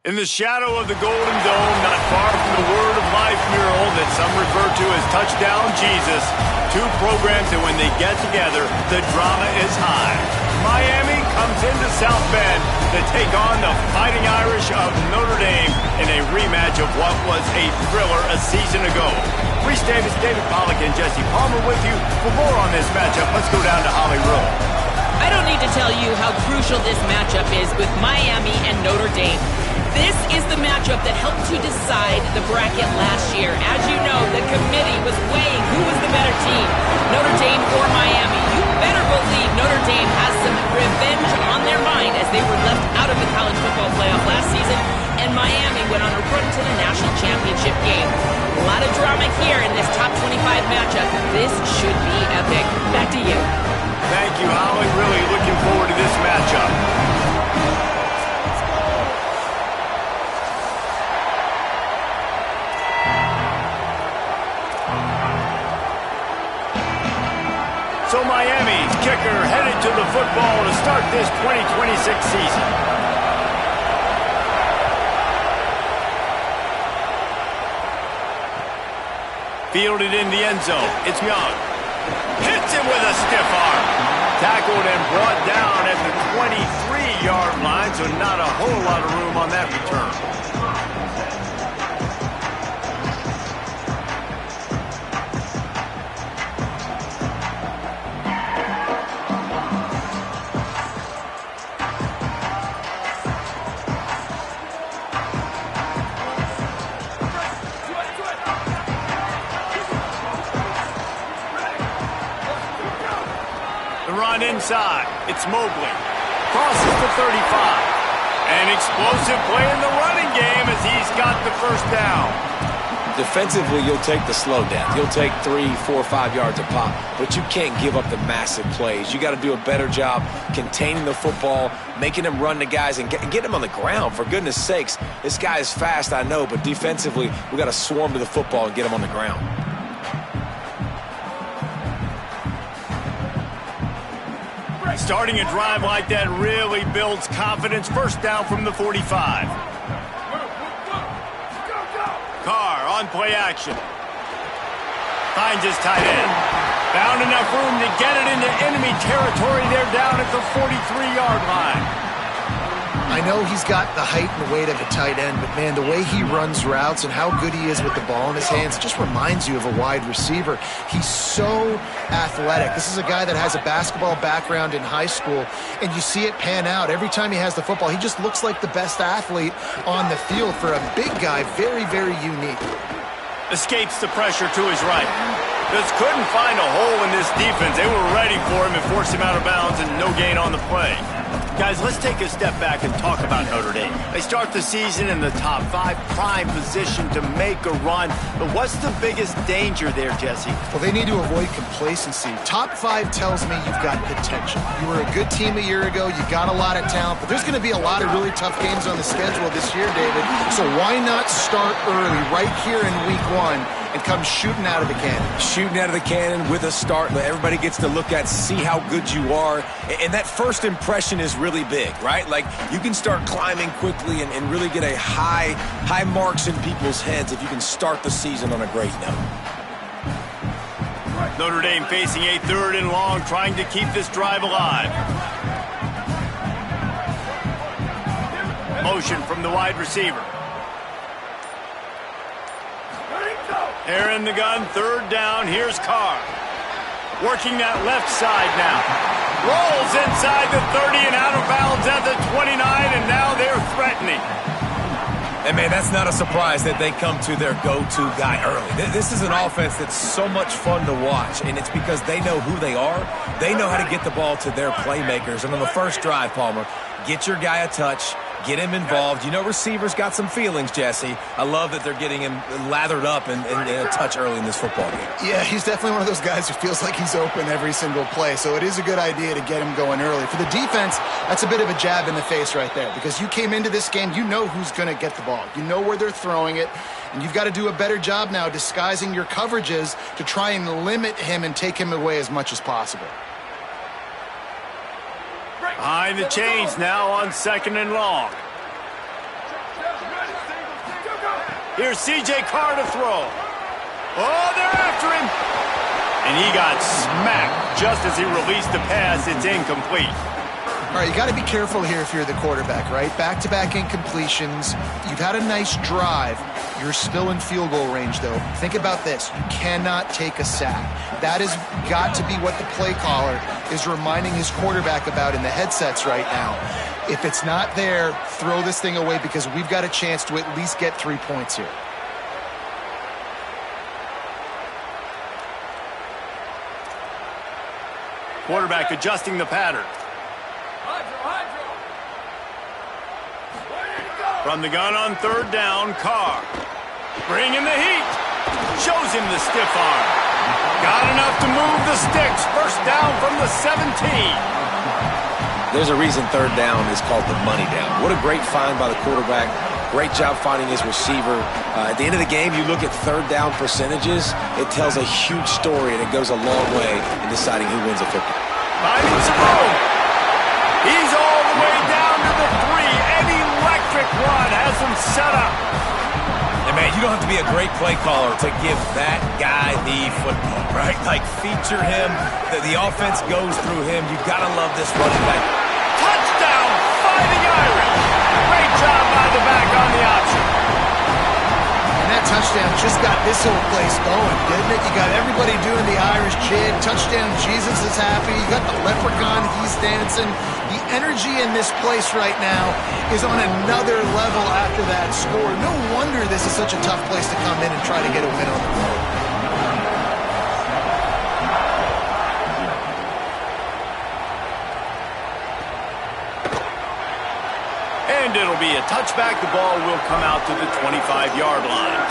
In the shadow of the Golden Dome, not far from the Word of Life mural that some refer to as Touchdown Jesus, two programs that when they get together, the drama is high. Miami comes into South Bend to take on the Fighting Irish of Notre Dame in a rematch of what was a thriller a season ago. Reese Davis, David Pollack, and Jesse Palmer with you. For more on this matchup, let's go down to Hollywood. I don't need to tell you how crucial this matchup is with Miami and Notre Dame. This is the matchup that helped to decide the bracket last year. As you know, the committee was weighing who was the better team, Notre Dame or Miami. You better believe Notre Dame has some revenge on their mind as they were left out of the college football playoff last season, and Miami went on a run to the national championship game. A lot of drama here in this top 25 matchup. This should be epic. Back to you. Thank you, Holly. Really looking forward to this matchup. So Miami's kicker headed to the football to start this 2026 season. Fielded in the end zone. It's Young. Hits him with a stiff arm. Tackled and brought down at the 23-yard line, so not a whole lot of room on that return. Run inside. It's Mobley. Crosses the 35. An explosive play in the running game as he's got the first down. Defensively, you'll take the slow down. You'll take 3, 4, 5 yards a pop, but you can't give up the massive plays. You got to do a better job containing the football, making them run the guys, and get them on the ground. For goodness sakes, this guy is fast, I know, but defensively, we got to swarm to the football and get him on the ground. Starting a drive like that really builds confidence. First down from the 45. Carr on play action. Finds his tight end. Found enough room to get it into enemy territory. They're down at the 43-yard line. I know he's got the height and the weight of a tight end, but man, the way he runs routes and how good he is with the ball in his hands just reminds you of a wide receiver. He's so athletic. This is a guy that has a basketball background in high school, and you see it pan out. Every time he has the football, he just looks like the best athlete on the field. For a big guy, very, very unique. Escapes the pressure to his right. Just couldn't find a hole in this defense. They were ready for him and forced him out of bounds, and no gain on the play. Guys, let's take a step back and talk about Notre Dame. They start the season in the top 5, prime position to make a run. But what's the biggest danger there, Jesse? Well, they need to avoid complacency. Top 5 tells me you've got potential. You were a good team a year ago. You got a lot of talent. But there's going to be a lot of really tough games on the schedule this year, David. So why not start early right here in week 1 and come shooting out of the cannon? Shooting out of the cannon with a start. Everybody gets to look at, see how good you are. And that first impression is really big, right? Like, you can start climbing quickly and really get a high marks in people's heads if you can start the season on a great note. Notre Dame facing a 3rd and long, trying to keep this drive alive. Motion from the wide receiver. They're in the gun, 3rd down. Here's Carr. Working that left side now. Rolls inside the 30 and out of bounds at the 29, and now they're threatening. And, man, that's not a surprise that they come to their go-to guy early. This is an offense that's so much fun to watch, and it's because they know who they are. They know how to get the ball to their playmakers. And on the first drive, Palmer, get your guy a touch, get him involved. You know receivers got some feelings, Jesse. I love that they're getting him lathered up and a touch early in this football game. Yeah, he's definitely one of those guys who feels like he's open every single play, so it is a good idea to get him going early. For the defense, that's a bit of a jab in the face right there, because you came into this game, you know who's going to get the ball. You know where they're throwing it, and you've got to do a better job now disguising your coverages to try and limit him and take him away as much as possible. Behind the chains now on 2nd and long. Here's C.J. Carr to throw. Oh, they're after him. And he got smacked just as he released the pass. It's incomplete. All right, you got to be careful here if you're the quarterback, right? Back-to-back incompletions. You've had a nice drive. You're still in field goal range, though. Think about this. You cannot take a sack. That has got to be what the play caller is reminding his quarterback about in the headsets right now. If it's not there, throw this thing away because we've got a chance to at least get 3 points here. Quarterback adjusting the pattern. From the gun on third down, Carr. Bringing the heat. Shows him the stiff arm. Got enough to move the sticks. First down from the 17. There's a reason third down is called the money down. What a great find by the quarterback. Great job finding his receiver. At the end of the game, you look at third down percentages. It tells a huge story, and it goes a long way in deciding who wins a football. Finding some room. He's all the way down to the 3. An electric run has him set up. And, man, you don't have to be a great play caller to give that guy the football, right? Like, feature him. The offense goes through him. You've got to love this running back. Touchdown, Fighting Irish. Great job by the back on the option. And that touchdown just got this whole place going, didn't it? You got everybody doing the Irish jig. Touchdown, Jesus is happy. You got the leprechaun, he's dancing. The energy in this place right now is on another level after that score. No wonder this is such a tough place to come in and try to get a win on the road. And it'll be a touchback. The ball will come out to the 25-yard line.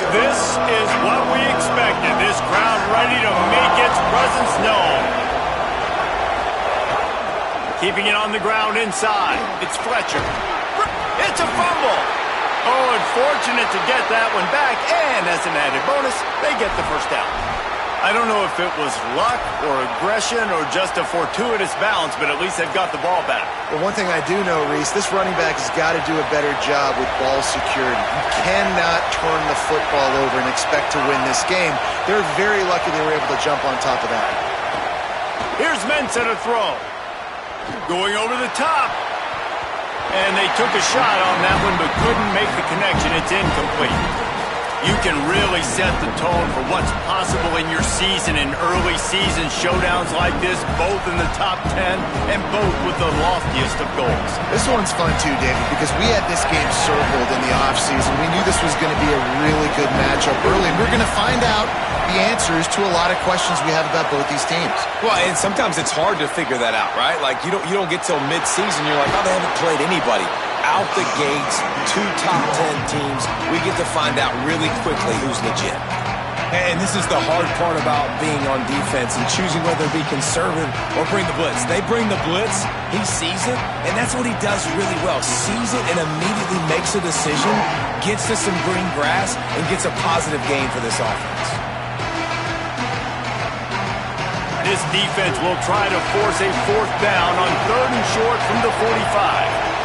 This is what we expected. This crowd ready to make its presence known. Keeping it on the ground inside. It's Fletcher. It's a fumble. Oh, unfortunate to get that one back, and as an added bonus, they get the first down. I don't know if it was luck or aggression or just a fortuitous bounce, but at least they've got the ball back. Well, one thing I do know, Reese, this running back has got to do a better job with ball security. You cannot turn the football over and expect to win this game. They're very lucky they were able to jump on top of that. Here's Mensah to throw. Going over the top. And they took a shot on that one, but couldn't make the connection. It's incomplete. You can really set the tone for what's possible in your season in early season showdowns like this, both in the top 10 and both with the loftiest of goals. This one's fun too, David, because we had this game circled in the offseason. We knew this was going to be a really good matchup early, and we're going to find out the answers to a lot of questions we have about both these teams. Well, and sometimes it's hard to figure that out, right? Like, you don't get till mid-season, you're like, oh, they haven't played anybody. Out the gates, 2 top 10 teams, we get to find out really quickly who's legit. And this is the hard part about being on defense and choosing whether to be conservative or bring the blitz. They bring the blitz, he sees it, and that's what he does really well. Sees it and immediately makes a decision, gets to some green grass, and gets a positive gain for this offense. This defense will try to force a fourth down on 3rd and short from the 45.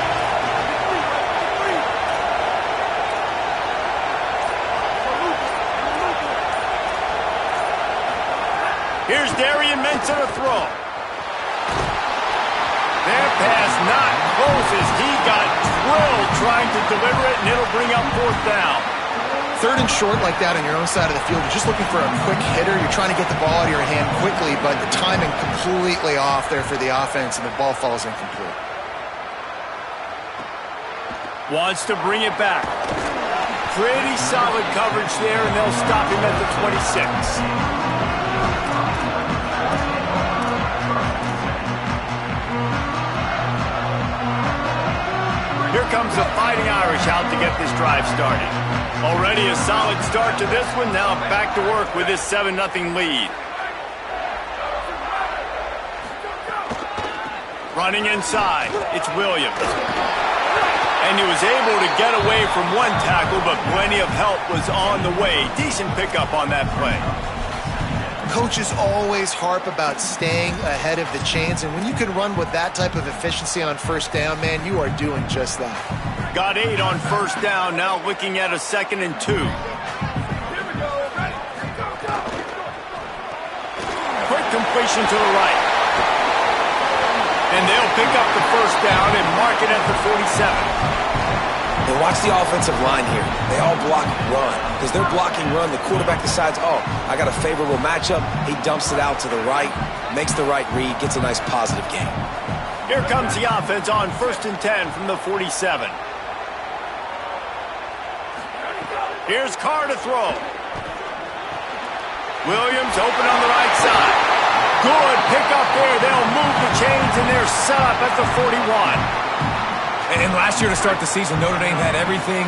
Here's Darian Mensah to throw. Their pass not close as he got drilled trying to deliver it, and it'll bring up 4th down. 3rd and short like that on your own side of the field. You're just looking for a quick hitter. You're trying to get the ball out of your hand quickly, but the timing completely off there for the offense, and the ball falls incomplete. Wants to bring it back. Pretty solid coverage there, and they'll stop him at the 26. Here comes the Fighting Irish out to get this drive started. Already a solid start to this one. Now back to work with this 7-0 lead. Running inside. It's Williams. And he was able to get away from one tackle, but plenty of help was on the way. Decent pickup on that play. Coaches always harp about staying ahead of the chains, and when you can run with that type of efficiency on first down, man, you are doing just that. Got 8 on first down, now looking at a 2nd and 2. Quick completion to the right. And they'll pick up the first down and mark it at the 47. And watch the offensive line here. They all block run. Because they're blocking run, the quarterback decides, oh, I got a favorable matchup. He dumps it out to the right, makes the right read, gets a nice positive gain. Here comes the offense on 1st and 10 from the 47. Here's Carr to throw. Williams open on the right side. Good pick up there. They'll move the chains, and they're set up at the 41. And last year to start the season, Notre Dame had everything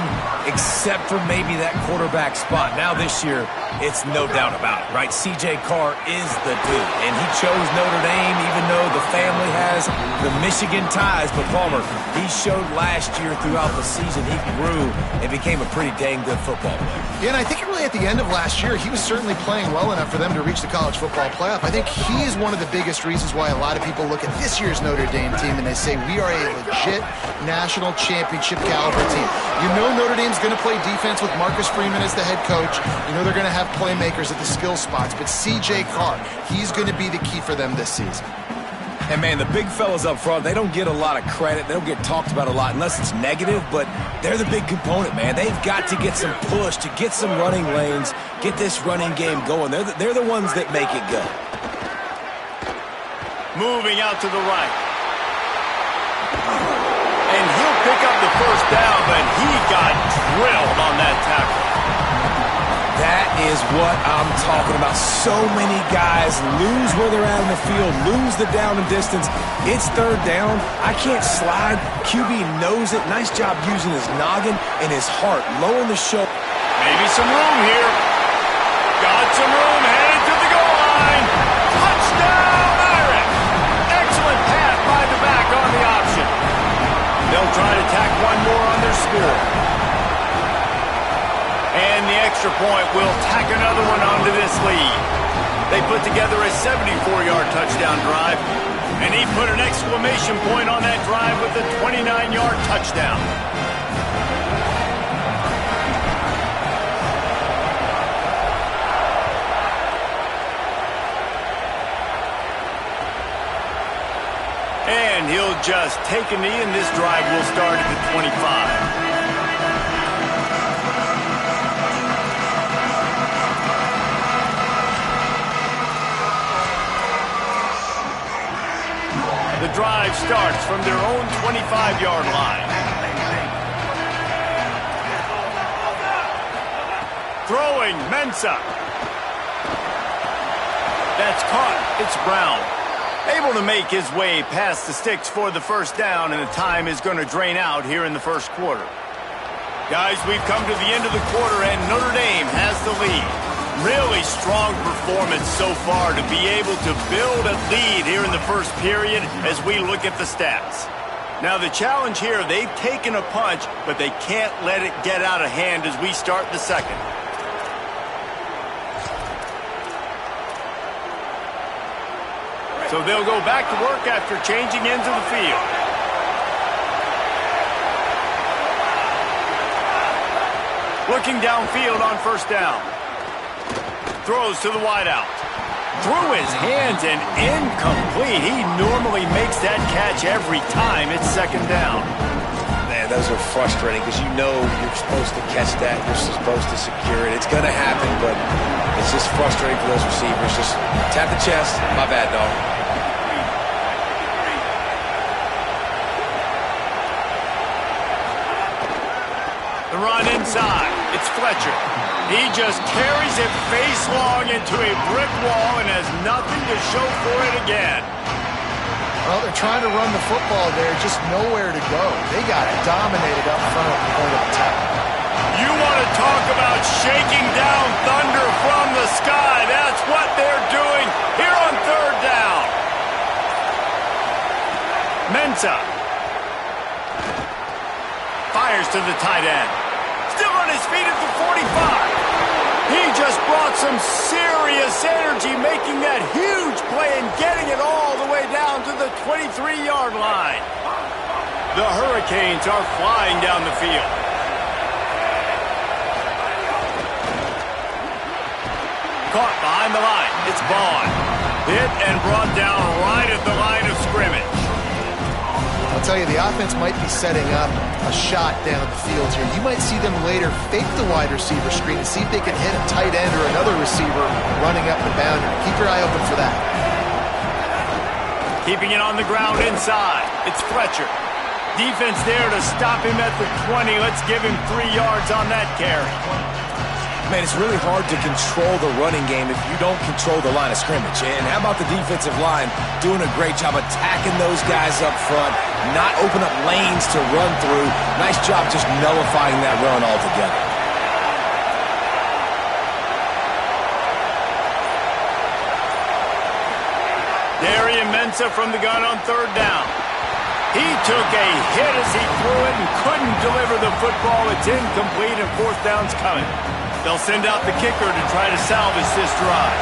except for maybe that quarterback spot. Now this year, it's no doubt about it, right? C.J. Carr is the dude, and he chose Notre Dame even though the family has the Michigan ties. But Palmer, he showed last year throughout the season he grew and became a pretty dang good football player. Yeah, and I think really at the end of last year, he was certainly playing well enough for them to reach the college football playoff. I think he is one of the biggest reasons why a lot of people look at this year's Notre Dame team and they say we are a legit national championship caliber team. You know Notre Dame's going to play defense with Marcus Freeman as the head coach. You know they're going to have playmakers at the skill spots, but C.J. Carr, he's going to be the key for them this season. And, man, the big fellas up front, they don't get a lot of credit. They don't get talked about a lot unless it's negative, but they're the big component, man. They've got to get some push, to get some running lanes, get this running game going. They're the ones that make it go. Moving out to the right. And he'll pick up the first down, but he got drilled on that tackle. That is what I'm talking about. So many guys lose where they're at in the field, lose the down and distance. It's 3rd down. I can't slide. QB knows it. Nice job using his noggin and his heart, lowering the shoulder. Maybe some room here. Got some room, headed to the goal line. Touchdown, Irish! Excellent pass by the back on the option. They'll try to tack one more on their score. And the extra point will tack another one onto this lead. They put together a 74-yard touchdown drive, and he put an exclamation point on that drive with a 29-yard touchdown. And he'll just take a knee, and this drive will start at the 25. The drive starts from their own 25-yard line. Throwing, Mensah. That's caught. It's Brown. Able to make his way past the sticks for the first down, and the time is going to drain out here in the first quarter. Guys, we've come to the end of the quarter, and Notre Dame has the lead. Really strong performance so far to be able to build a lead here in the first period as we look at the stats. Now the challenge here, they've taken a punch, but they can't let it get out of hand as we start the second. So they'll go back to work after changing into the field. Looking downfield on first down. Throws to the wideout. Through his hands and incomplete. He normally makes that catch every time it's second down. Man, those are frustrating because you know you're supposed to catch that. You're supposed to secure it. It's going to happen, but it's just frustrating for those receivers. Just tap the chest. My bad, dog. The run inside. It's Fletcher. He just carries it face long into a brick wall and has nothing to show for it again. Well, they're trying to run the football there, just nowhere to go. They got dominated up front at the point of attack. You want to talk about shaking down thunder from the sky. That's what they're doing here on third down. Mensah. to the tight end. Still on his feet at the 45. He just brought some serious energy, making that huge play and getting it all the way down to the 23-yard line. The Hurricanes are flying down the field. Caught behind the line. It's Vaughn. Hit and brought down right at the line of scrimmage. I'll tell you, the offense might be setting up a shot down the field here. You might see them later fake the wide receiver screen and see if they can hit a tight end or another receiver running up the boundary. Keep your eye open for that. Keeping it on the ground inside. It's Fletcher. Defense there to stop him at the 20. Let's give him 3 yards on that carry. Man, it's really hard to control the running game if you don't control the line of scrimmage. And how about the defensive line doing a great job attacking those guys up front, not open up lanes to run through. Nice job just nullifying that run altogether. Darian Mensah from the gun on 3rd down. He took a hit as he threw it and couldn't deliver the football. It's incomplete and 4th down's coming. They'll send out the kicker to try to salvage this drive.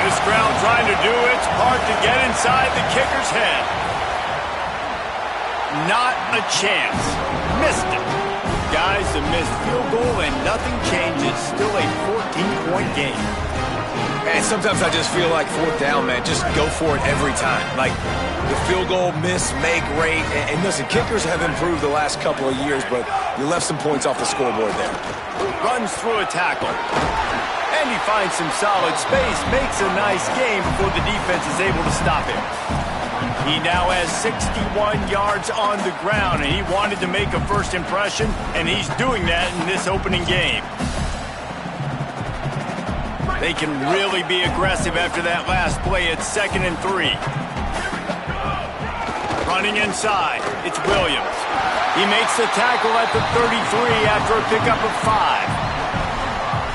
This crowd trying to do its part to get inside the kicker's head. Not a chance. Missed it. Guys, a missed field goal and nothing changes. Still a 14-point game. And sometimes I just feel like 4th down, man, just go for it every time. Like the field goal miss, make rate. And listen, kickers have improved the last couple of years, but you left some points off the scoreboard there. Runs through a tackle. And he finds some solid space, makes a nice game before the defense is able to stop him. He now has 61 yards on the ground, and he wanted to make a first impression, and he's doing that in this opening game. They can really be aggressive after that last play. It's 2nd and 3. Running inside, it's Williams. He makes the tackle at the 33 after a pickup of 5.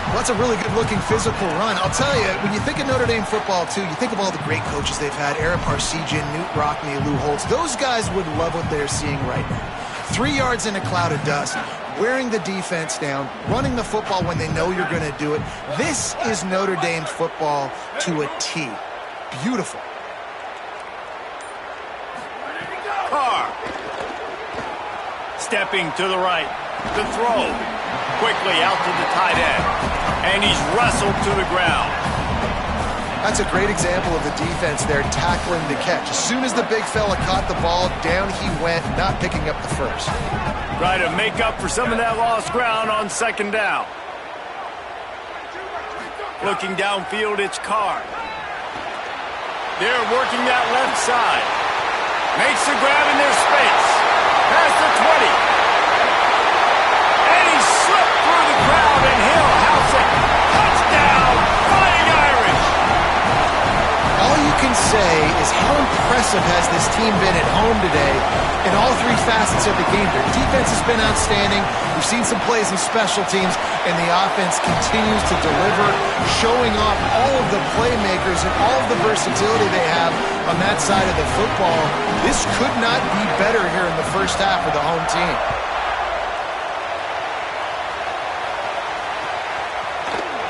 Well, that's a really good-looking physical run. I'll tell you, when you think of Notre Dame football, too, you think of all the great coaches they've had, Eric Parsegian, Newt Rockne, Lou Holtz. Those guys would love what they're seeing right now. 3 yards in a cloud of dust, wearing the defense down, running the football when they know you're going to do it. This is Notre Dame football to a T. Beautiful. Carr. Stepping to the right. The throw. Quickly out to the tight end. And he's wrestled to the ground. That's a great example of the defense there tackling the catch. As soon as the big fella caught the ball, down he went, not picking up the first. Try to make up for some of that lost ground on 2nd down. Looking downfield, it's Carr. They're working that left side. Makes the grab in their space. Past the 20. And he slipped through the crowd, and he'll house it. Touchdown, Fighting Irish. All you can say is how impressive has this team been at home today in all 3 facets of the game. Their defense has been outstanding. We've seen some plays in special teams, and the offense continues to deliver, showing off all of the playmakers and all of the versatility they have on that side of the football. This could not be better here in the first half for the home team.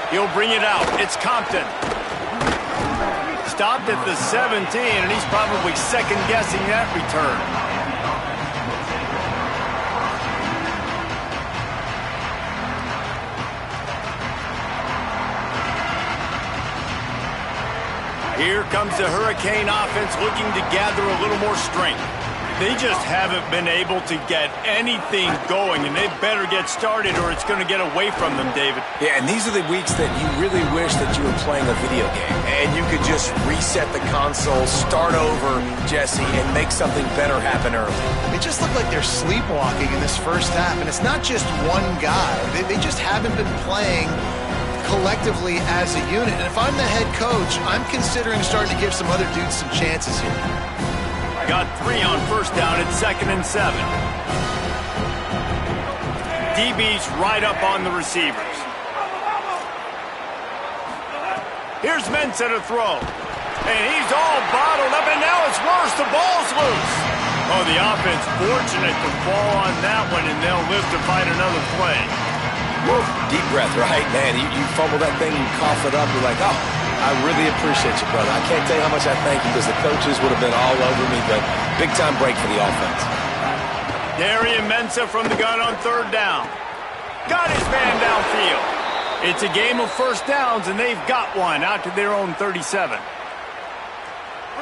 He'll bring it out. It's Compton. Stopped at the 17, and he's probably second-guessing that return. Here comes the Hurricane offense looking to gather a little more strength. They just haven't been able to get anything going, and they better get started or it's going to get away from them, David. Yeah, and these are the weeks that you really wish that you were playing a video game and you could just reset the console, start over, Jesse, and make something better happen early. They just look like they're sleepwalking in this first half, and it's not just one guy. They just haven't been playing collectively as a unit. And if I'm the head coach, I'm considering starting to give some other dudes some chances here. Got 3 on 1st down at 2nd and 7. DB's right up on the receivers. Here's Mensah to throw. And he's all bottled up, and now it's worse. The ball's loose. Oh, the offense fortunate to fall on that one, and they'll live to fight another play. Woo. Deep breath, right, man? You fumble that thing, you cough it up, you're like, oh, I really appreciate you, brother. I can't tell you how much I thank you because the coaches would have been all over me, but big-time break for the offense. Darian Mensah from the gun on third down. Got his man downfield. It's a game of first downs, and they've got one out to their own 37.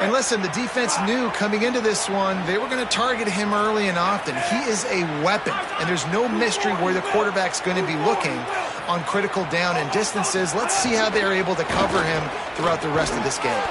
And listen, the defense knew coming into this one, they were going to target him early and often. He is a weapon, and there's no mystery where the quarterback's going to be looking on critical down and distances. Let's see how they're able to cover him throughout the rest of this game.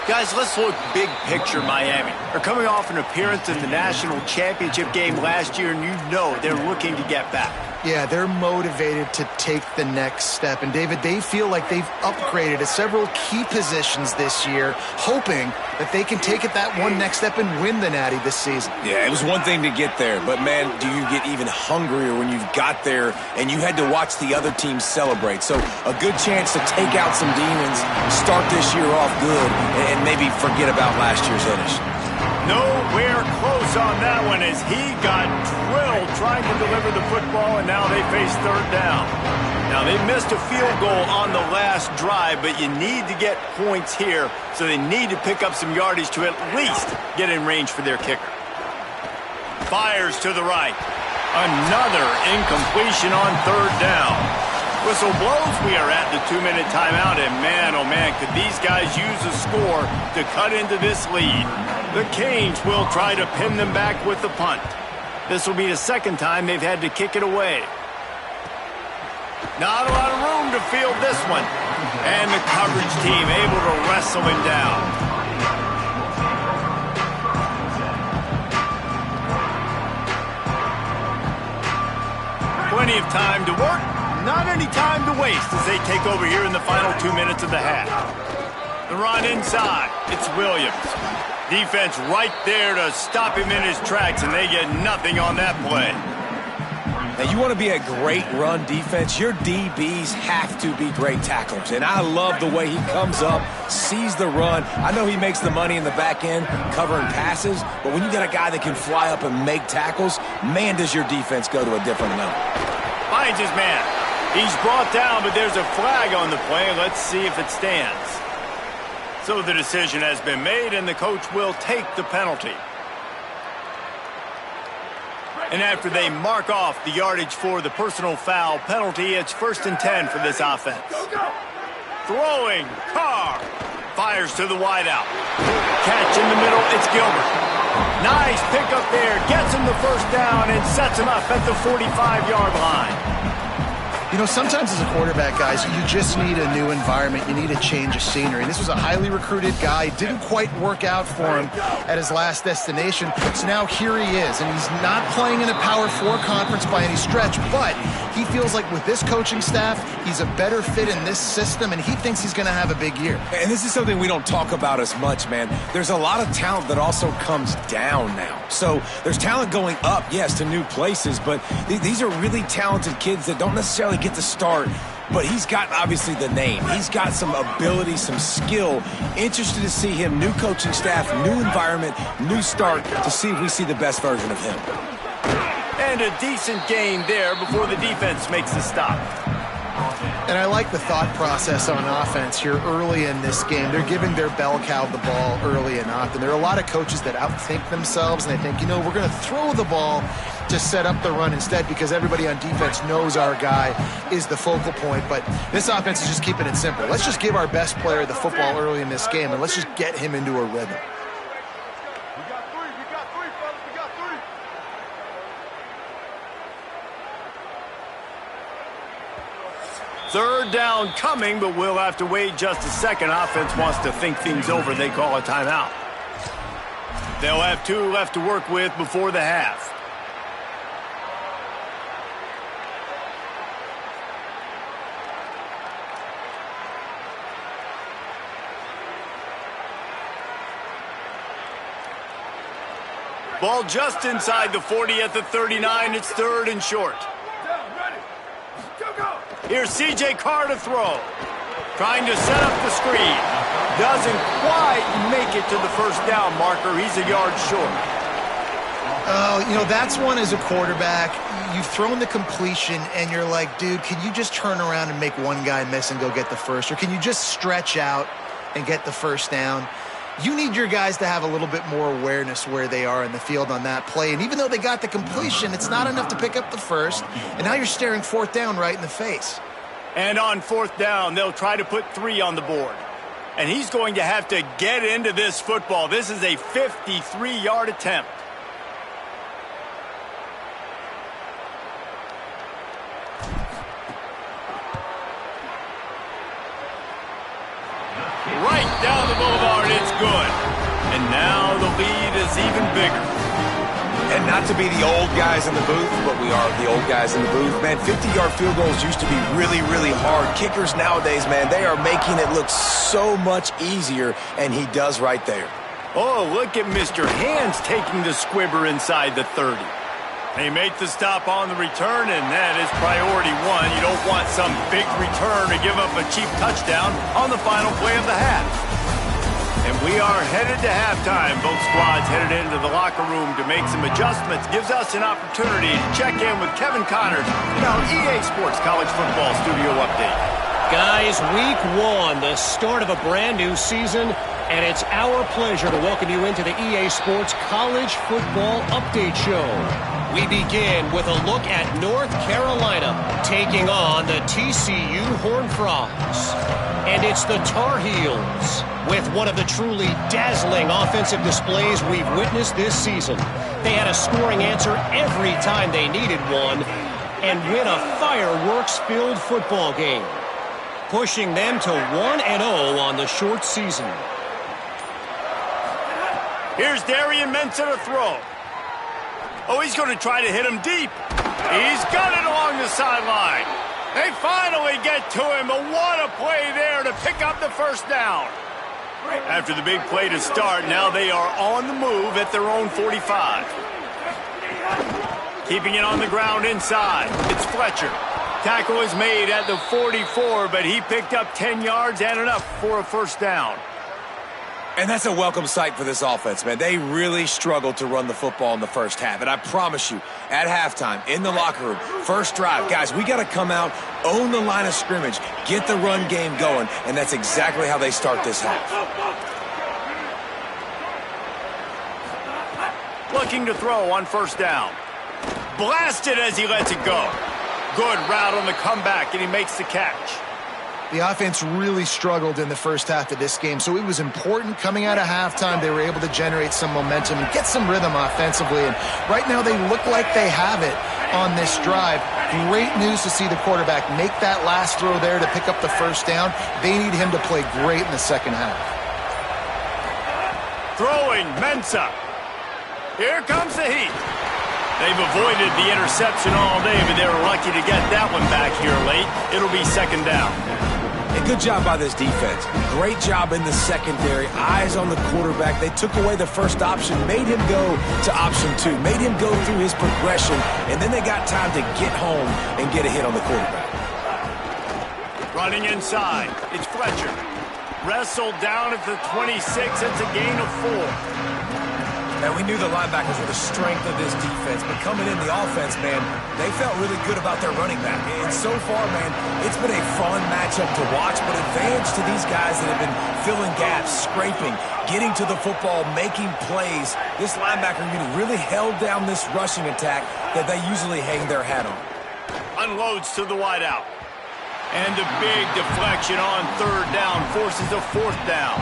Guys, let's look big picture Miami. They're coming off an appearance in the national championship game last year, and you know they're looking to get back. Yeah, they're motivated to take the next step. And, David, they feel like they've upgraded at several key positions this year, hoping that they can take it that one next step and win the Natty this season. Yeah, it was one thing to get there, but, man, do you get even hungrier when you've got there and you had to watch the other team celebrate. So a good chance to take out some demons, start this year off good, and maybe forget about last year's finish. Nowhere close on that one as he got drilled trying to deliver the football, and now they face third down. Now, they missed a field goal on the last drive, but you need to get points here, so they need to pick up some yardage to at least get in range for their kicker. Fires to the right. Another incompletion on third down. Whistle blows, we are at the 2-minute timeout, and man, oh man, could these guys use a score to cut into this lead. The Canes will try to pin them back with the punt. This will be the second time they've had to kick it away. Not a lot of room to field this one. And the coverage team able to wrestle him down. Plenty of time to work. Not any time to waste as they take over here in the final 2 minutes of the half. The run inside. It's Williams. Defense right there to stop him in his tracks, and they get nothing on that play. Now, you want to be a great run defense, your DBs have to be great tacklers. And I love the way he comes up, sees the run. I know he makes the money in the back end covering passes, but when you got a guy that can fly up and make tackles, man, does your defense go to a different level. Finds his man. He's brought down, but there's a flag on the play. Let's see if it stands. So the decision has been made, and the coach will take the penalty. And after they mark off the yardage for the personal foul penalty, it's 1st and 10 for this offense. Throwing, Carr. Fires to the wideout. Catch in the middle, it's Gilbert. Nice pickup there, gets him the first down and sets him up at the 45-yard line. You know, sometimes as a quarterback, guys, you just need a new environment. You need a change of scenery. This was a highly recruited guy. Didn't quite work out for him at his last destination. So now here he is, and he's not playing in a Power 4 conference by any stretch, but he feels like with this coaching staff, he's a better fit in this system, and he thinks he's going to have a big year. And this is something we don't talk about as much, man. There's a lot of talent that also comes down now. So there's talent going up, yes, to new places, but these are really talented kids that don't necessarily get to start, but he's got obviously the name. He's got some ability, some skill. Interested to see him, new coaching staff, new environment, new start, to see if we see the best version of him. And a decent gain there before the defense makes the stop. And I like the thought process on offense here early in this game. They're giving their bell cow the ball early and often. There are a lot of coaches that outthink themselves, and they think, you know, we're going to throw the ball to set up the run instead because everybody on defense knows our guy is the focal point. But this offense is just keeping it simple. Let's just give our best player the football early in this game, and let's just get him into a rhythm. Third down coming, but we'll have to wait just a second. Offense wants to think things over. They call a timeout. They'll have 2 left to work with before the half. Ball just inside the 40 at the 39. It's 3rd and short. Here's C.J. Carr to throw. Trying to set up the screen. Doesn't quite make it to the first down marker. He's a yard short. Oh, that's one as a quarterback. You've thrown the completion, and you're like, dude, can you just turn around and make one guy miss and go get the first? Or can you just stretch out and get the first down? You need your guys to have a little bit more awareness where they are in the field on that play. And even though they got the completion, it's not enough to pick up the first. And now you're staring fourth down right in the face. And on fourth down, they'll try to put 3 on the board. And he's going to have to get into this football. This is a 53-yard attempt. Right down the boulevard, it's good. And now the lead is even bigger. And not to be the old guys in the booth, but we are the old guys in the booth. Man, 50-yard field goals used to be really, really hard. Kickers nowadays, man, they are making it look so much easier, and he does right there. Oh, look at Mr. Hands taking the squibber inside the 30. They make the stop on the return, and that is priority 1. You don't want some big return to give up a cheap touchdown on the final play of the half. And we are headed to halftime. Both squads headed into the locker room to make some adjustments. Gives us an opportunity to check in with Kevin Connors in our EA Sports College Football Studio Update. Guys, week 1, the start of a brand new season, and it's our pleasure to welcome you into the EA Sports College Football Update Show. We begin with a look at North Carolina taking on the TCU Horned Frogs. And it's the Tar Heels with one of the truly dazzling offensive displays we've witnessed this season. They had a scoring answer every time they needed one and win a fireworks-filled football game, pushing them to 1-0 on the short season. Here's Darian Mensah to throw. Oh, he's going to try to hit him deep. He's got it along the sideline. They finally get to him, but what a play there to pick up the first down. After the big play to start, now they are on the move at their own 45. Keeping it on the ground inside. It's Fletcher. Tackle is made at the 44, but he picked up 10 yards and enough for a first down. And that's a welcome sight for this offense, man. They really struggled to run the football in the first half. And I promise you, at halftime, in the locker room, first drive, guys, we got to come out, own the line of scrimmage, get the run game going, and that's exactly how they start this half. Looking to throw on first down. Blasted as he lets it go. Good route on the comeback, and he makes the catch. The offense really struggled in the first half of this game, so it was important coming out of halftime. They were able to generate some momentum and get some rhythm offensively, and right now they look like they have it on this drive. Great news to see the quarterback make that last throw there to pick up the first down. They need him to play great in the second half. Throwing, Mensah. Here comes the heat. They've avoided the interception all day, but they were lucky to get that one back here late. It'll be second down. And good job by this defense. Great job in the secondary. Eyes on the quarterback. They took away the first option, made him go to option 2, made him go through his progression, and then they got time to get home and get a hit on the quarterback. Running inside, it's Fletcher. Wrestled down at the 26. It's a gain of 4. And we knew the linebackers were the strength of this defense, but coming in the offense, man, they felt really good about their running back. And so far, man, it's been a fun matchup to watch, but advantage to these guys that have been filling gaps, scraping, getting to the football, making plays. This linebacker unit really held down this rushing attack that they usually hang their hat on. Unloads to the wideout. And a big deflection on third down forces a fourth down.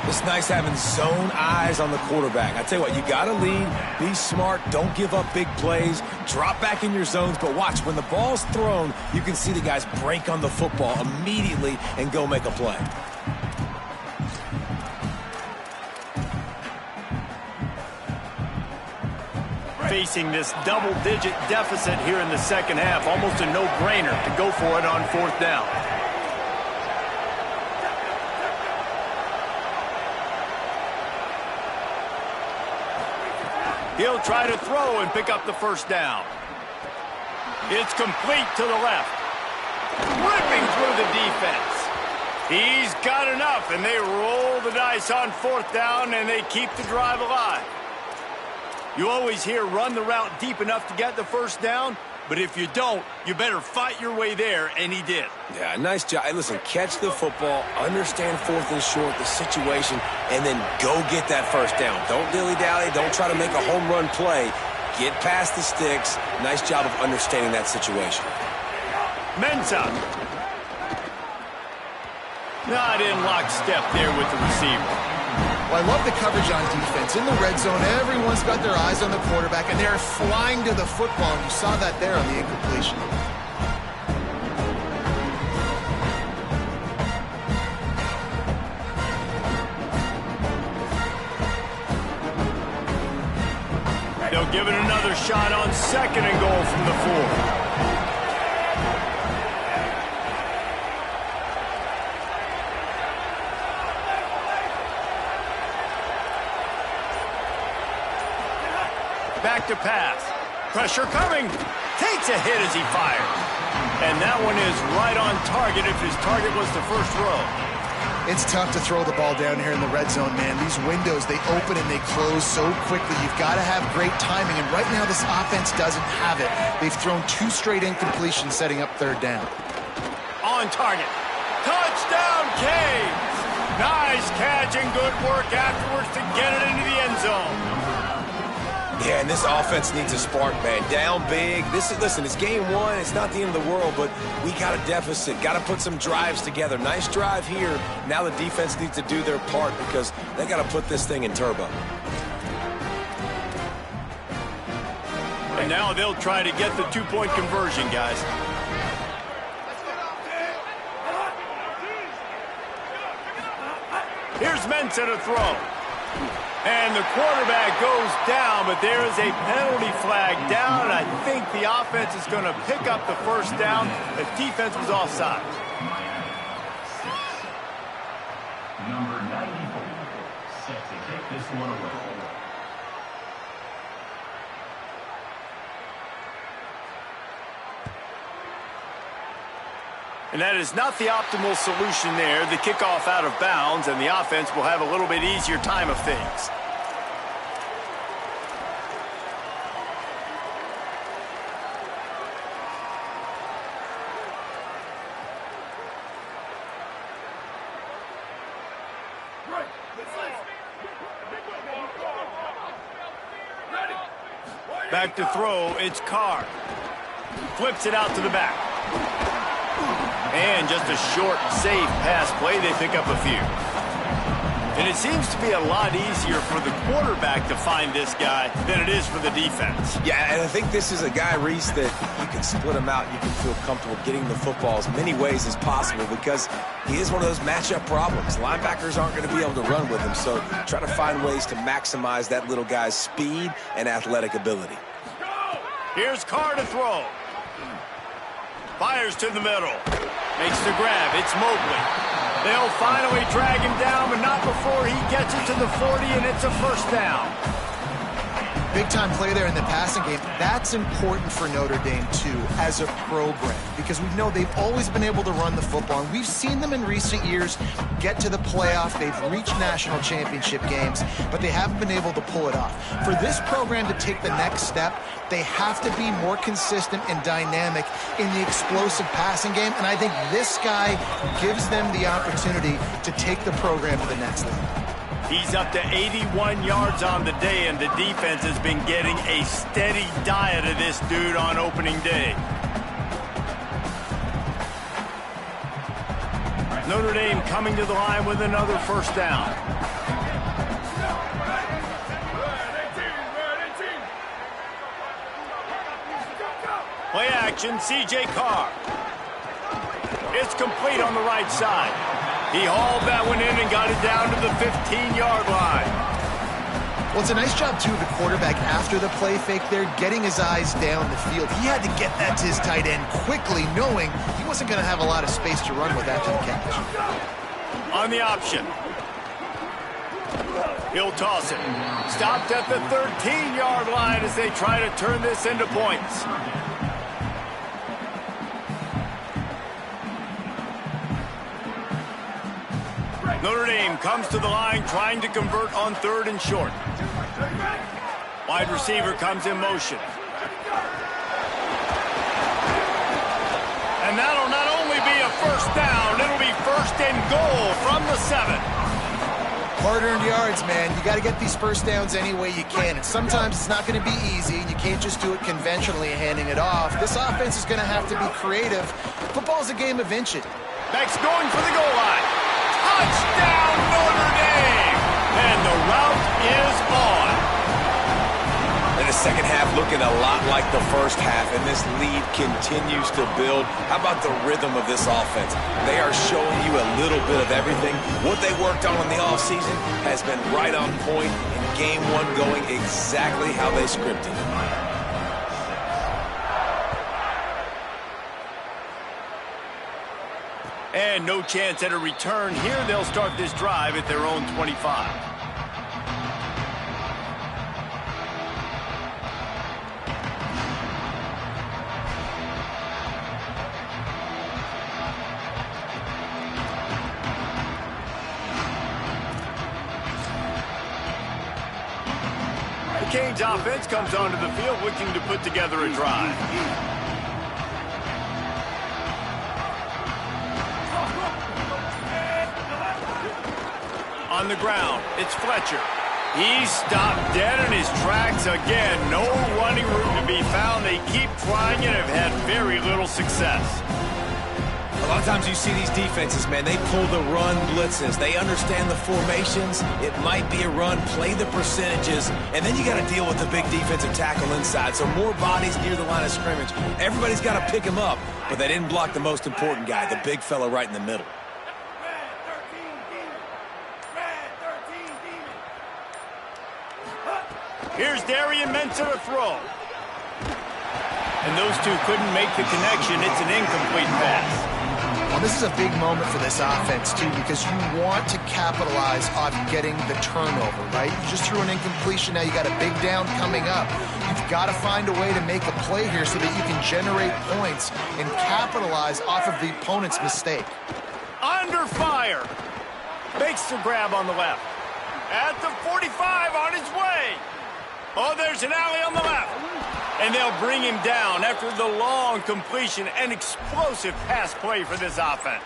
It's nice having zone eyes on the quarterback. I tell you what, you got to lead, be smart, don't give up big plays, drop back in your zones, but watch, when the ball's thrown, you can see the guys break on the football immediately and go make a play. Facing this double-digit deficit here in the second half, almost a no-brainer to go for it on fourth down. He'll try to throw and pick up the first down. It's complete to the left. Ripping through the defense. He's got enough, and they roll the dice on fourth down, and they keep the drive alive. You always hear run the route deep enough to get the first down, but if you don't, you better fight your way there, and he did. Yeah, nice job. Hey, listen, catch the football, understand 4th and short, the situation, and then go get that first down. Don't dilly-dally. Don't try to make a home run play. Get past the sticks. Nice job of understanding that situation. Mensa. Not in lockstep there with the receiver. Well, I love the coverage on defense. In the red zone, everyone's got their eyes on the quarterback, and they're flying to the football, and you saw that there on the incompletion. They'll give it another shot on 2nd and goal from the 4. Back to pass. Pressure coming. Takes a hit as he fires. And that one is right on target if his target was the first row. It's tough to throw the ball down here in the red zone, man. These windows, they open and they close so quickly. You've got to have great timing, and right now this offense doesn't have it. They've thrown 2 straight incompletions setting up 3rd down. On target. Touchdown, Canes! Nice catch and good work afterwards to get it into the end zone. Yeah, and this offense needs a spark, man. Down big. Listen, it's game 1. It's not the end of the world, but we got a deficit. Got to put some drives together. Nice drive here. Now the defense needs to do their part because they got to put this thing in turbo. And now they'll try to get the 2-point conversion, guys. Here's Mensa to throw. And the quarterback goes down, but there is a penalty flag down, and I think the offense is going to pick up the first down. The defense was offside. Number 94, set to take this one away. And that is not the optimal solution there. The kickoff out of bounds, and the offense will have a little bit easier time of things. Back to throw, it's Carr. Flips it out to the back. And just a short, safe pass play, they pick up a few. And it seems to be a lot easier for the quarterback to find this guy than it is for the defense. Yeah, and I think this is a guy, Reese, that you can split him out. You can feel comfortable getting the football as many ways as possible because he is one of those matchup problems. Linebackers aren't going to be able to run with him, so try to find ways to maximize that little guy's speed and athletic ability. Here's Carr to throw. Fires to the middle. Makes the grab. It's Mobley. They'll finally drag him down, but not before he gets it to the 40, and it's a first down. Big-time play there in the passing game. That's important for Notre Dame, too, as a program, because we know they've always been able to run the football, and we've seen them in recent years get to the playoff. They've reached national championship games, but they haven't been able to pull it off. For this program to take the next step, they have to be more consistent and dynamic in the explosive passing game, and I think this guy gives them the opportunity to take the program to the next level. He's up to 81 yards on the day, and the defense has been getting a steady diet of this dude on opening day. Notre Dame coming to the line with another first down. Play action, C.J. Carr. It's complete on the right side. He hauled that one in and got it down to the 15-yard line. Well, it's a nice job, too, of the quarterback after the play fake there, getting his eyes down the field. He had to get that to his tight end quickly, knowing he wasn't going to have a lot of space to run with after the catch. On the option. He'll toss it. Stopped at the 13-yard line as they try to turn this into points. Notre Dame comes to the line trying to convert on 3rd and short. Wide receiver comes in motion. And that'll not only be a first down, it'll be first and goal from the 7. Hard-earned yards, man. You got to get these first downs any way you can. And sometimes it's not going to be easy, and you can't just do it conventionally handing it off. This offense is going to have to be creative. Football's a game of inches. Beck's going for the goal line. Touchdown, Notre Dame! And the route is on. And the second half looking a lot like the first half, and this lead continues to build. How about the rhythm of this offense? They are showing you a little bit of everything. What they worked on in the offseason has been right on point, and game one going exactly how they scripted. And no chance at a return here. They'll start this drive at their own 25. The Canes offense comes onto the field looking to put together a drive. On the ground, it's Fletcher. He's stopped dead in his tracks again. No running room to be found. They keep trying and have had very little success. A lot of times you see these defenses, man, they pull the run blitzes. They understand the formations. It might be a run, play the percentages, and then you got to deal with the big defensive tackle inside. So more bodies near the line of scrimmage. Everybody's got to pick him up, but they didn't block the most important guy, the big fella right in the middle. Here's Darian Mensah to throw. And those two couldn't make the connection. It's an incomplete pass. Well, this is a big moment for this offense, too, because you want to capitalize on getting the turnover, right? You just threw an incompletion. Now you got a big down coming up. You've got to find a way to make a play here so that you can generate points and capitalize off of the opponent's mistake. Under fire. Makes the grab on the left. At the 45 on his way. Oh, there's an alley on the left. And they'll bring him down after the long completion. An explosive pass play for this offense.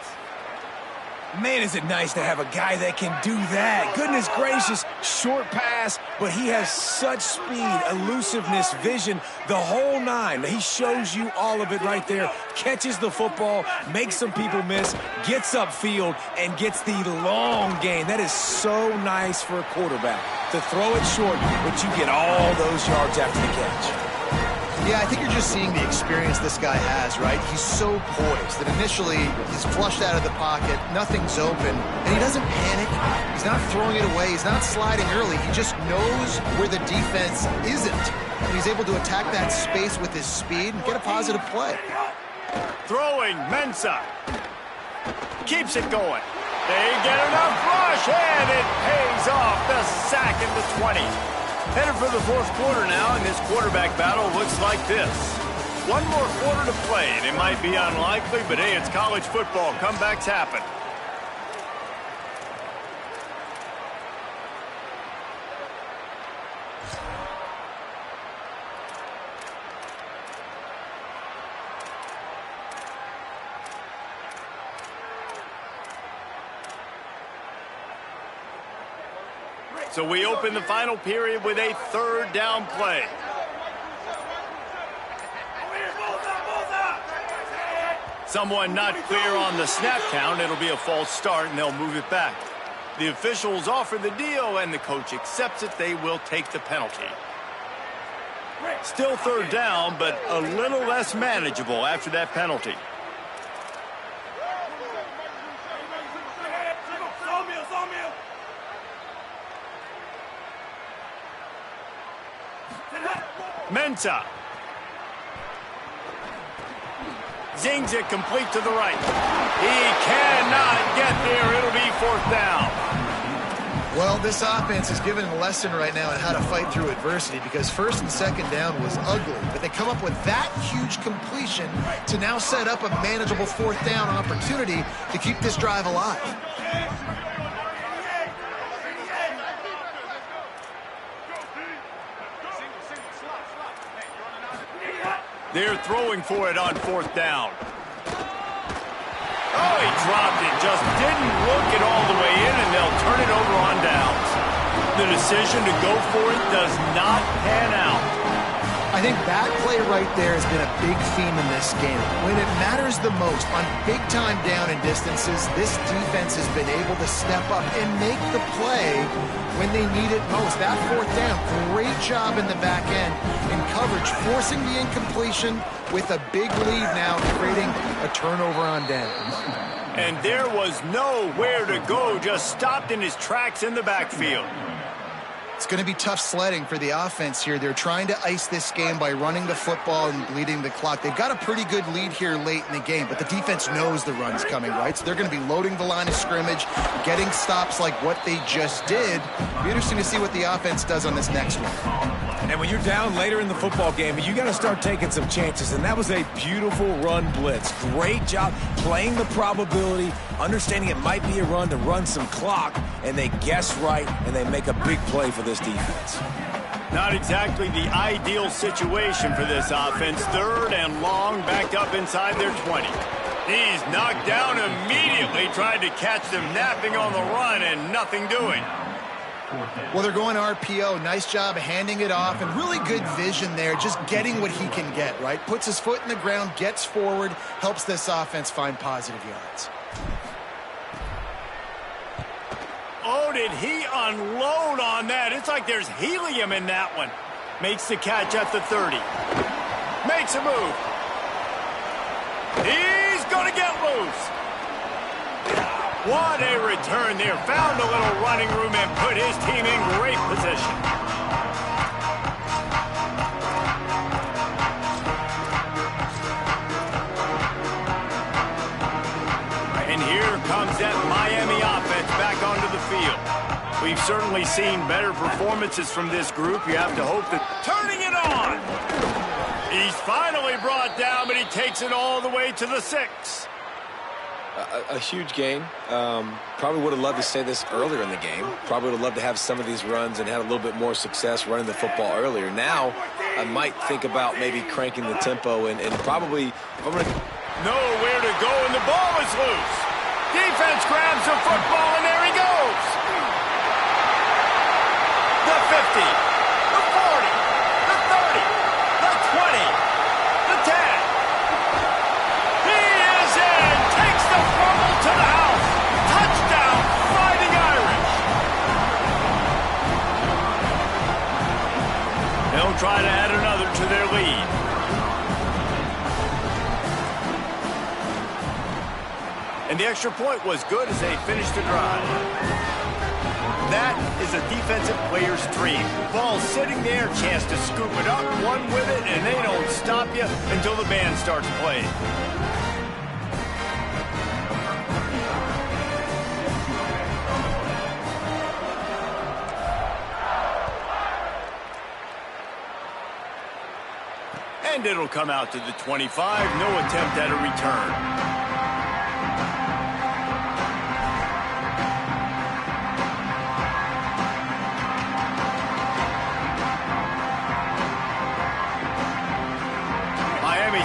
Man, is it nice to have a guy that can do that. Goodness gracious, short pass, but he has such speed, elusiveness, vision, the whole nine. He shows you all of it right there. Catches the football, makes some people miss, gets upfield, and gets the long gain. That is so nice for a quarterback to throw it short, but you get all those yards after the catch. Yeah, I think you're just seeing the experience this guy has, right? He's so poised that initially he's flushed out of the pocket, nothing's open, and he doesn't panic. He's not throwing it away. He's not sliding early. He just knows where the defense isn't. And he's able to attack that space with his speed and get a positive play. Throwing, Mensah. Keeps it going. They get enough rush, and it pays off. The sack at the 20. Headed for the fourth quarter now, and this quarterback battle looks like this. One more quarter to play, and it might be unlikely, but hey, it's college football. Comebacks happen. So we open the final period with a third down play. Someone not clear on the snap count. It'll be a false start, and they'll move it back. The officials offer the deal, and the coach accepts it. They will take the penalty. Still third down, but a little less manageable after that penalty. Mensah. Zings it complete to the right. He cannot get there. It'll be fourth down. Well, this offense is given a lesson right now on how to fight through adversity because first and second down was ugly, but they come up with that huge completion to now set up a manageable fourth down opportunity to keep this drive alive. They're throwing for it on 4th down. Oh, he dropped it. Just didn't look it all the way in, and they'll turn it over on downs. The decision to go for it does not pan out. I think that play right there has been a big theme in this game. When it matters the most, on big-time down and distances, this defense has been able to step up and make the play when they need it most. That 4th down, great job in the back end in coverage, forcing the incompletion with a big lead now, creating a turnover on downs. And there was nowhere to go, just stopped in his tracks in the backfield. It's going to be tough sledding for the offense here. They're trying to ice this game by running the football and bleeding the clock. They've got a pretty good lead here late in the game, but the defense knows the run's coming, right? So they're going to be loading the line of scrimmage, getting stops like what they just did. It'll be interesting to see what the offense does on this next one. And when you're down later in the football game, you got to start taking some chances. And that was a beautiful run blitz. Great job playing the probability, understanding it might be a run to run some clock, and they guess right, and they make a big play for this defense. Not exactly the ideal situation for this offense. 3rd and long, backed up inside their 20. He's knocked down immediately, tried to catch them napping on the run, and nothing doing. Well, they're going RPO. Nice job handing it off, and really good vision there, just getting what he can get, right? Puts his foot in the ground, gets forward, helps this offense find positive yards. Oh, did he unload on that? It's like there's helium in that one. Makes the catch at the 30. Makes a move. He's going to get loose. What a return there. Found a little running room and put his team in great position. And here comes that Miami offense back onto the field. We've certainly seen better performances from this group. You have to hope that turning it on. He's finally brought down, but he takes it all the way to the 6. A huge gain. Probably would have loved to say this earlier in the game. Probably would have loved to have some of these runs and had a little bit more success running the football earlier. Now, I might think about maybe cranking the tempo and probably, if I'm going to... Nowhere to go, and the ball is loose. Defense grabs the football, and there he goes. The 50, the 40, the 30, the 20, the 10. He is in, takes the fumble to the house. Touchdown, Fighting Irish. They'll try to add another to their lead. And the extra point was good as they finished the drive. That is a defensive player's dream. Ball sitting there, chance to scoop it up, one with it, and they don't stop you until the band starts playing. And it'll come out to the 25. No attempt at a return.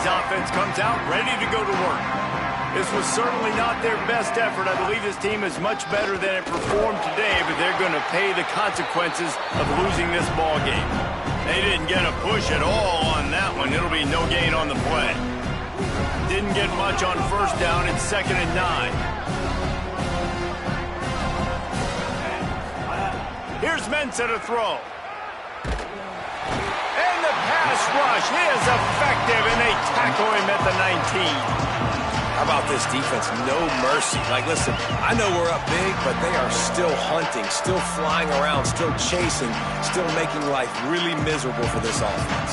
Offense comes out ready to go to work. This was certainly not their best effort. I believe this team is much better than it performed today, but they're going to pay the consequences of losing this ball game. They didn't get a push at all on that one. It'll be no gain on the play. Didn't get much on 1st down. It's 2nd and 9. Here's Mensah to throw. And the pass rush is effective, and they tackle him at the 19. How about this defense? No mercy. Like, listen, I know we're up big, but they are still hunting, still flying around, still chasing, still making life really miserable for this offense.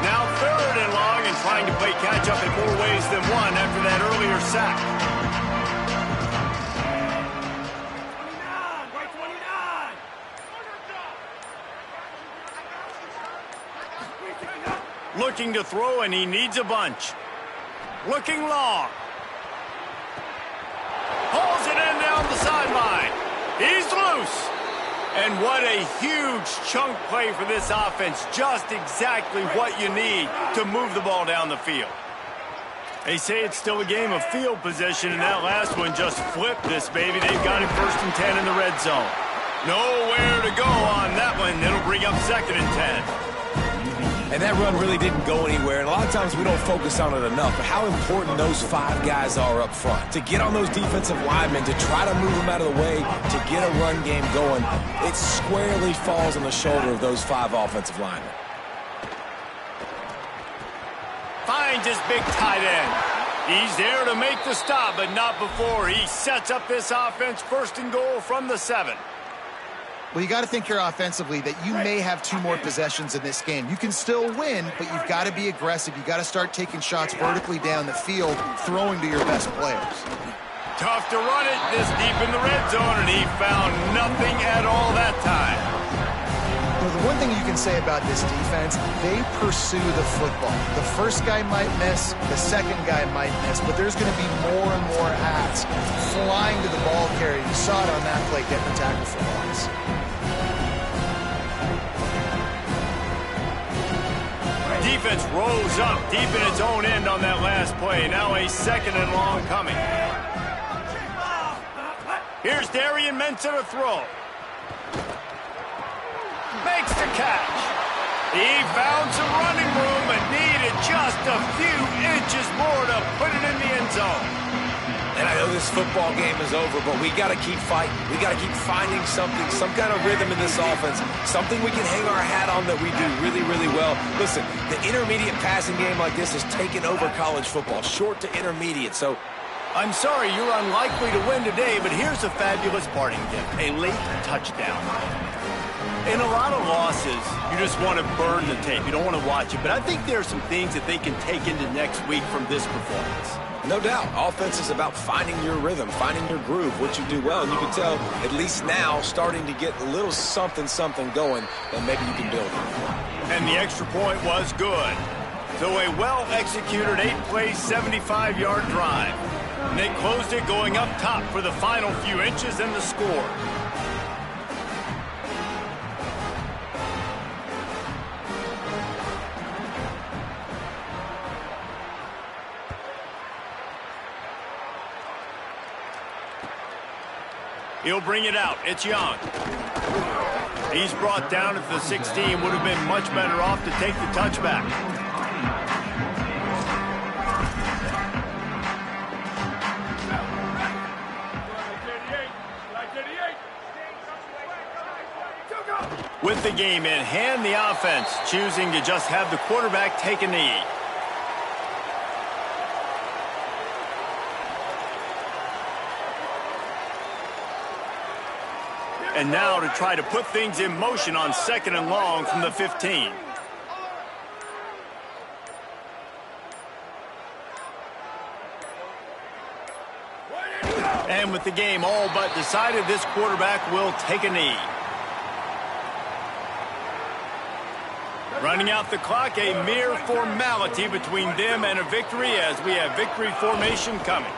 Now 3rd and long, and trying to play catch-up in more ways than one after that earlier sack. Looking to throw, and he needs a bunch. Looking long. Pulls it in down the sideline. He's loose. And what a huge chunk play for this offense. Just exactly what you need to move the ball down the field. They say it's still a game of field position, and that last one just flipped this baby. They've got it 1st and 10 in the red zone. Nowhere to go on that one. It'll bring up 2nd and 10. And that run really didn't go anywhere, and a lot of times we don't focus on it enough, but how important those 5 guys are up front. To get on those defensive linemen, to try to move them out of the way, to get a run game going, it squarely falls on the shoulder of those 5 offensive linemen. Finds his big tight end. He's there to make the stop, but not before. He sets up this offense 1st and goal from the 7. Well, you got to think here offensively that you may have 2 more possessions in this game. You can still win, but you've got to be aggressive. You've got to start taking shots vertically down the field, throwing to your best players. Tough to run it this deep in the red zone, and he found nothing at all that time. You know, the one thing you can say about this defense, they pursue the football. The first guy might miss, the second guy might miss, but there's going to be more and more hats flying to the ball carrier. You saw it on that play, getting the tackle for loss. Defense rose up deep in its own end on that last play. Now a 2nd and long coming. Here's Darian Mensah to throw. Makes the catch. He found some running room and needed just a few inches more to put it in the end zone. And I know this football game is over, but we got to keep fighting. We got to keep finding something, some kind of rhythm in this offense, something we can hang our hat on that we do really, really well. Listen, the intermediate passing game like this has taken over college football, short to intermediate. So I'm sorry you're unlikely to win today, but here's a fabulous parting gift, a late touchdown. In a lot of losses, you just want to burn the tape. You don't want to watch it. But I think there are some things that they can take into next week from this performance. no doubt, offense is about finding your rhythm, finding your groove, what you do well. And you can tell, at least now, starting to get a little something going that maybe you can build on. And the extra point was good. So a well-executed 8-play, 75-yard drive. And they closed it going up top for the final few inches and the score. He'll bring it out. It's Young. He's brought down at the 16. Would have been much better off to take the touchback. With the game in hand, the offense choosing to just have the quarterback take a knee. And now to try to put things in motion on 2nd and long from the 15. And with the game all but decided, this quarterback will take a knee. Running out the clock, a mere formality between them and a victory as we have victory formation coming.